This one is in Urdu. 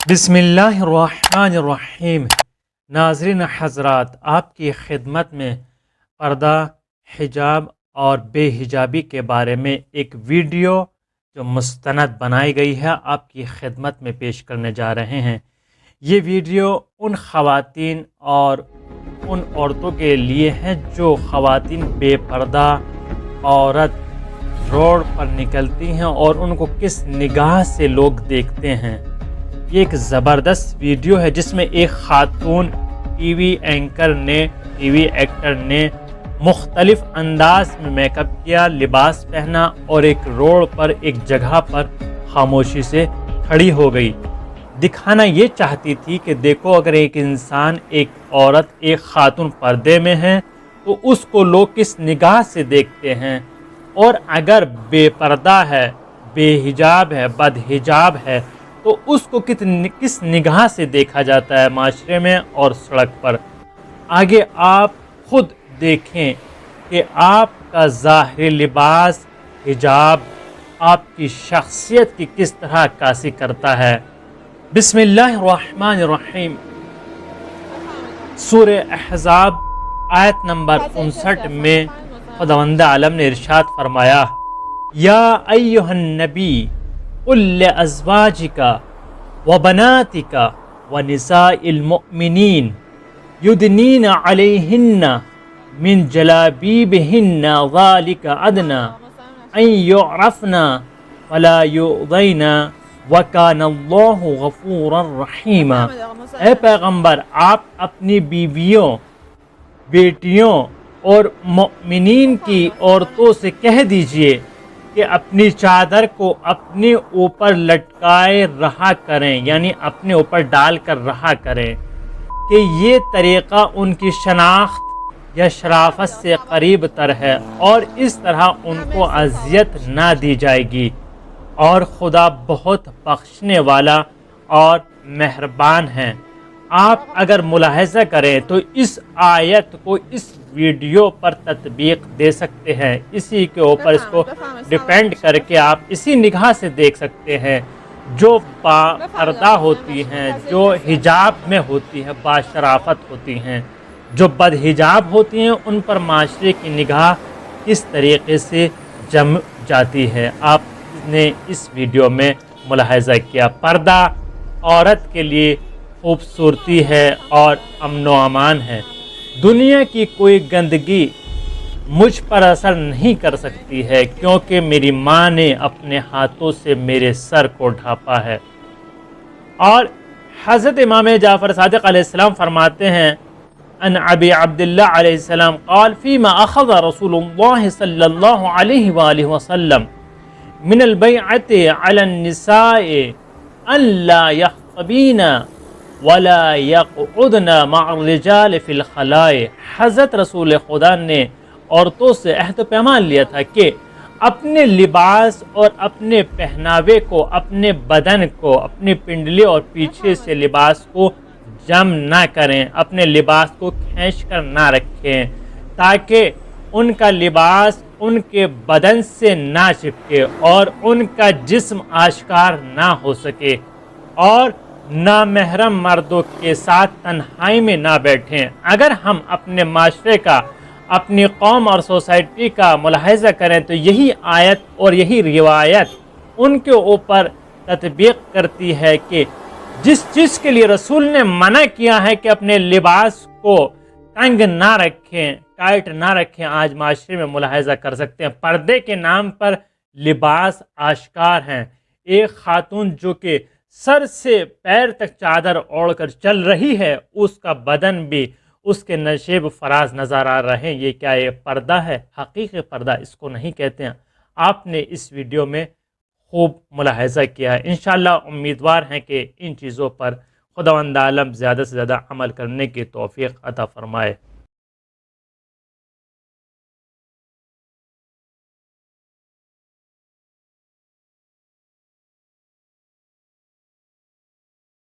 بسم الرحمن الرحیم۔ ناظرین حضرات، آپ کی خدمت میں پردہ، حجاب اور بے حجابی کے بارے میں ایک ویڈیو جو مستند بنائی گئی ہے آپ کی خدمت میں پیش کرنے جا رہے ہیں۔ یہ ویڈیو ان خواتین اور ان عورتوں کے لیے ہیں جو خواتین بے پردہ عورت روڈ پر نکلتی ہیں اور ان کو کس نگاہ سے لوگ دیکھتے ہیں۔ یہ ایک زبردست ویڈیو ہے جس میں ایک خاتون ٹی وی اینکر نے، ٹی وی ایکٹر نے مختلف انداز میں میک اپ کیا، لباس پہنا اور ایک روڈ پر ایک جگہ پر خاموشی سے کھڑی ہو گئی۔ دکھانا یہ چاہتی تھی کہ دیکھو، اگر ایک انسان، ایک عورت، ایک خاتون پردے میں ہے تو اس کو لوگ کس نگاہ سے دیکھتے ہیں، اور اگر بے پردہ ہے، بے حجاب ہے، بد حجاب ہے تو اس کو کس نگاہ سے دیکھا جاتا ہے معاشرے میں اور سڑک پر۔ آگے آپ خود دیکھیں کہ آپ کا ظاہری لباس، حجاب آپ کی شخصیت کی کس طرح عکاسی کرتا ہے۔ بسم اللہ الرحمن الرحیم۔ سورہ احزاب آیت نمبر 59 میں خداوند عالم نے ارشاد فرمایا، یا ایھا النبی قل لأزواجک وبناتک ونساء المؤمنین یدنین علیہن من جلابیبہن ذالک ادنی ان یعرفن فلا یؤذین وکان اللہ غفورا رحیما۔ اے پیغمبر، آپ اپنی بیویوں، بیٹیوں اور مؤمنین کی عورتوں سے کہہ دیجئے کہ اپنی چادر کو اپنے اوپر لٹکائے رہا کریں، یعنی اپنے اوپر ڈال کر رہا کریں، کہ یہ طریقہ ان کی شناخت یا شرافت سے قریب تر ہے اور اس طرح ان کو اذیت نہ دی جائے گی، اور خدا بہت بخشنے والا اور مہربان ہے۔ آپ اگر ملاحظہ کریں تو اس آیت کو اس ویڈیو پر تطبیق دے سکتے ہیں، اسی کے اوپر اس کو ڈیپینڈ کر کے آپ اسی نگاہ سے دیکھ سکتے ہیں۔ جو با پردہ ہوتی ہیں، جو حجاب میں ہوتی ہیں، با شرافت ہوتی ہیں، جو بد حجاب ہوتی ہیں، ان پر معاشرے کی نگاہ کس طریقے سے جم جاتی ہے، آپ نے اس ویڈیو میں ملاحظہ کیا۔ پردہ عورت کے لیے خوبصورتی ہے اور امن و امان ہے۔ دنیا کی کوئی گندگی مجھ پر اثر نہیں کر سکتی ہے، کیونکہ میری ماں نے اپنے ہاتھوں سے میرے سر کو ڈھانپا ہے۔ اور حضرت امام جعفر صادق علیہ السلام فرماتے ہیں، ان ابی عبداللہ علیہ السلام قال فیما اخذ رسول اللہ صلی اللہ علیہ وآلہ وسلم من البیعۃ علی النساء ان لا یخطبین ولا یقعدن مع الرجال فی الخلاء۔ حضرت رسول خدا نے عورتوں سے عہد و پیمان لیا تھا کہ اپنے لباس اور اپنے پہناوے کو، اپنے بدن کو، اپنی پنڈلی اور پیچھے سے لباس کو جم نہ کریں، اپنے لباس کو کھینچ کر نہ رکھیں، تاکہ ان کا لباس ان کے بدن سے نہ چپکے اور ان کا جسم آشکار نہ ہو سکے، اور نامحرم مردوں کے ساتھ تنہائی میں نہ بیٹھیں۔ اگر ہم اپنے معاشرے کا، اپنی قوم اور سوسائٹی کا ملاحظہ کریں تو یہی آیت اور یہی روایت ان کے اوپر تطبیق کرتی ہے کہ جس چیز کے لیے رسول نے منع کیا ہے کہ اپنے لباس کو تنگ نہ رکھیں، ٹائٹ نہ رکھیں، آج معاشرے میں ملاحظہ کر سکتے ہیں۔ پردے کے نام پر لباس آشکار ہیں۔ ایک خاتون جو کہ سر سے پیر تک چادر اوڑھ کر چل رہی ہے، اس کا بدن بھی، اس کے نشیب فراز نظر آ رہے ہیں۔ یہ کیا یہ پردہ ہے؟ حقیقی پردہ اس کو نہیں کہتے ہیں۔ آپ نے اس ویڈیو میں خوب ملاحظہ کیا ہے۔ انشاءاللہ امیدوار ہیں کہ ان چیزوں پر خداوند عالم زیادہ سے زیادہ عمل کرنے کی توفیق عطا فرمائے۔